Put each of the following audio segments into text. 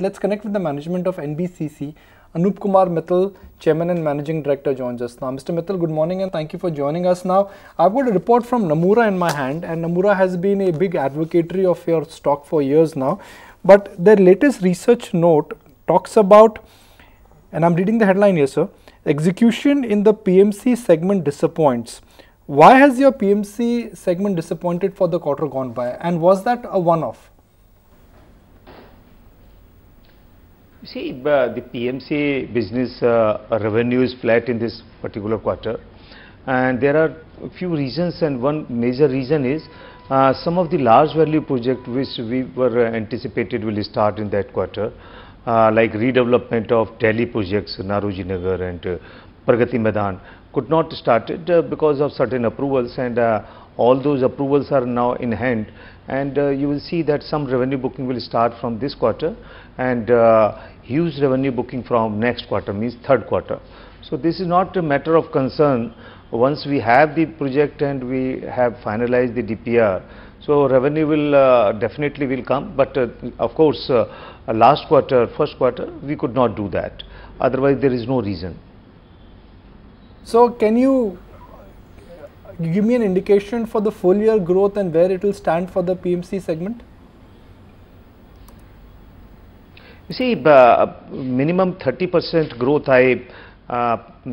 Let's connect with the management of NBCC. Anoop Kumar Mittal, Chairman and Managing Director, joins us now. Mr. Mittal, good morning and thank you for joining us now. I've got a report from Nomura in my hand, and Nomura has been a big advocatory of your stock for years now. But their latest research note talks about, and I'm reading the headline here, sir, execution in the PMC segment disappoints. Why has your PMC segment disappointed for the quarter gone by, and was that a one-off? See, the PMC business revenue is flat in this particular quarter, and there are a few reasons, and one major reason is some of the large value projects which we were anticipated will start in that quarter, like redevelopment of Delhi projects, Nauroji Nagar and Pragati Maidan, could not started because of certain approvals, and all those approvals are now in hand, and you will see that some revenue booking will start from this quarter, and huge revenue booking from next quarter, means third quarter. So this is not a matter of concern. Once we have the project and we have finalized the DPR, so revenue will definitely will come, but of course last quarter, first quarter, we could not do that. Otherwise there is no reason. So can you give me an indication for the full year growth and where it will stand for the PMC segment? You see, minimum 30% growth I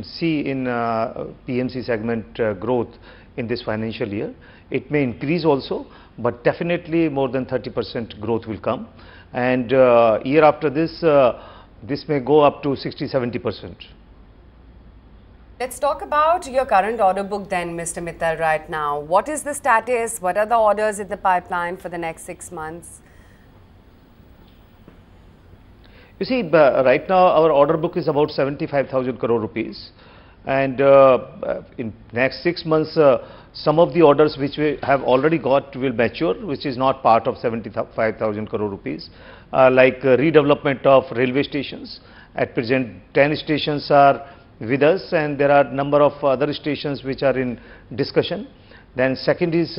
see in PMC segment growth in this financial year. It may increase also, but definitely more than 30% growth will come, and year after this, this may go up to 60–70%. Let's talk about your current order book then, Mr. Mittal, right now. What is the status? What are the orders in the pipeline for the next 6 months? You see, right now our order book is about 75,000 crore rupees, and in next 6 months, some of the orders which we have already got will mature, which is not part of 75,000 crore rupees, like redevelopment of railway stations. At present, 10 stations are with us, and there are number of other stations which are in discussion. Then second is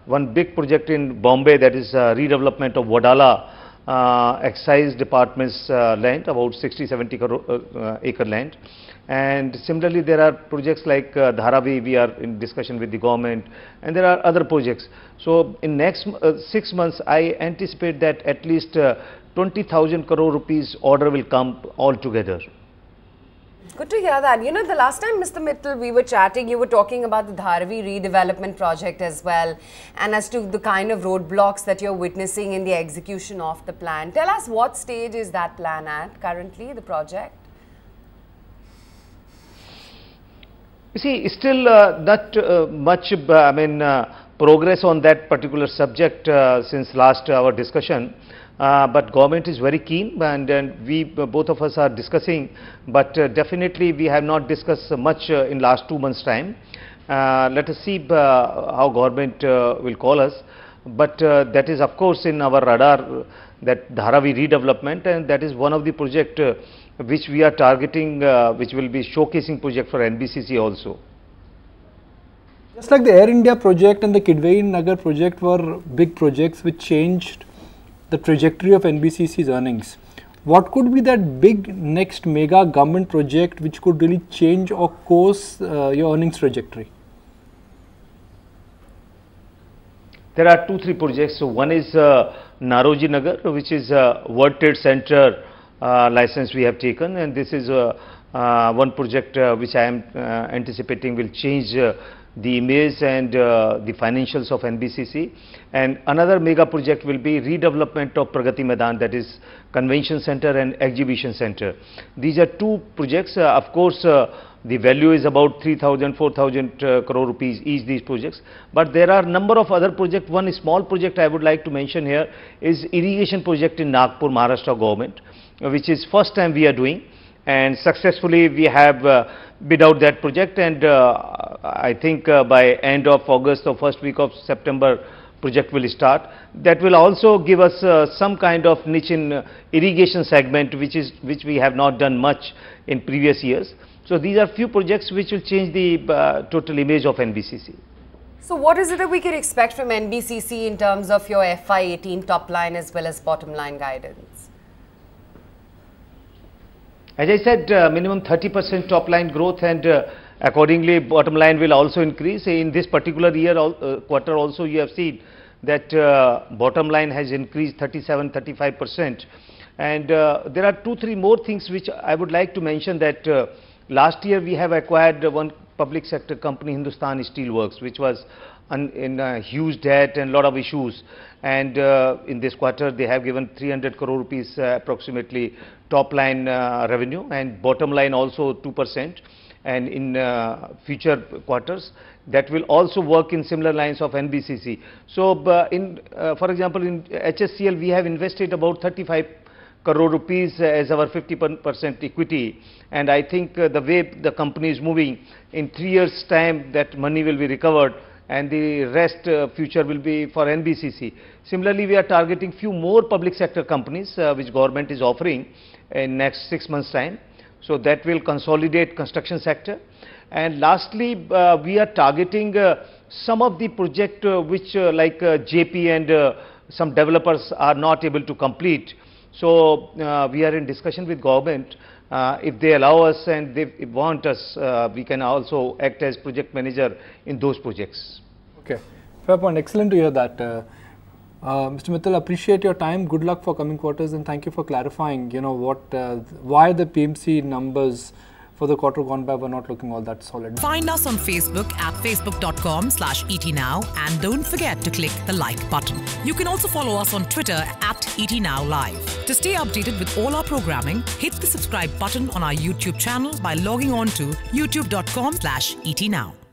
one big project in Bombay, that is redevelopment of Wadala excise department's land, about 60–70 acre land. And similarly there are projects like Dharavi, we are in discussion with the government, and there are other projects. So in next 6 months I anticipate that at least 20,000 crore rupees order will come all together. Good to hear that. You know, the last time, Mr. Mittal, we were chatting, you were talking about the Dharavi redevelopment project as well, and as to the kind of roadblocks that you're witnessing in the execution of the plan. Tell us, what stage is that plan at currently, the project? You see, still not much progress on that particular subject since last our discussion. But government is very keen, and we both of us are discussing, but definitely we have not discussed much in last 2 months time. Let us see how government will call us, but that is of course in our radar, that Dharavi redevelopment, and that is one of the project which we are targeting, which will be showcasing project for NBCC also. Just like the Air India project and the Kidwai Nagar project were big projects which changed the trajectory of NBCC's earnings. What could be that big next mega government project which could really change or course your earnings trajectory? There are 2–3 projects. So one is Nauroji Nagar, which is a World Trade Center license we have taken, and this is one project which I am anticipating will change the image and the financials of NBCC. And another mega project will be redevelopment of Pragati Maidan, that is convention center and exhibition center. These are 2 projects. Of course, the value is about 3,000–4,000 crore rupees each, these projects. But there are number of other projects. One small project I would like to mention here is irrigation project in Nagpur, Maharashtra government, which is first time we are doing, and successfully we have bid out that project, and I think by end of August or first week of September project will start. That will also give us some kind of niche in irrigation segment, which we have not done much in previous years. So these are few projects which will change the total image of NBCC. So what is it that we can expect from NBCC in terms of your FY18 top line as well as bottom line guidance? As I said, minimum 30% top line growth, and accordingly bottom line will also increase. In this particular year, quarter also, you have seen that bottom line has increased 37-35%. And there are 2-3 more things which I would like to mention, that last year we have acquired one public sector company, Hindustan Steel Works, which was in huge debt and lot of issues. And in this quarter they have given 300 crore rupees approximately top line revenue, and bottom line also 2%. And in future quarters that will also work in similar lines of NBCC. So for example, in HSCL we have invested about 35 crore rupees as our 50% equity, and I think the way the company is moving, in 3 years time that money will be recovered, and the rest future will be for NBCC. Similarly, we are targeting few more public sector companies which government is offering in next 6 months time. So that will consolidate construction sector. And lastly, we are targeting some of the project which like JP and some developers are not able to complete. So we are in discussion with government. If they allow us and they want us, we can also act as project manager in those projects. Okay, fair point. Excellent to hear that. Mr. Mittal, appreciate your time. Good luck for coming quarters, and thank you for clarifying, you know, why the PMC numbers for the quarter gone by were not looking all that solid. Find us on Facebook at facebook.com/ETNow, and don't forget to click the like button. You can also follow us on Twitter at ETNowLive. To stay updated with all our programming, hit the subscribe button on our YouTube channel by logging on to youtube.com/ETNow.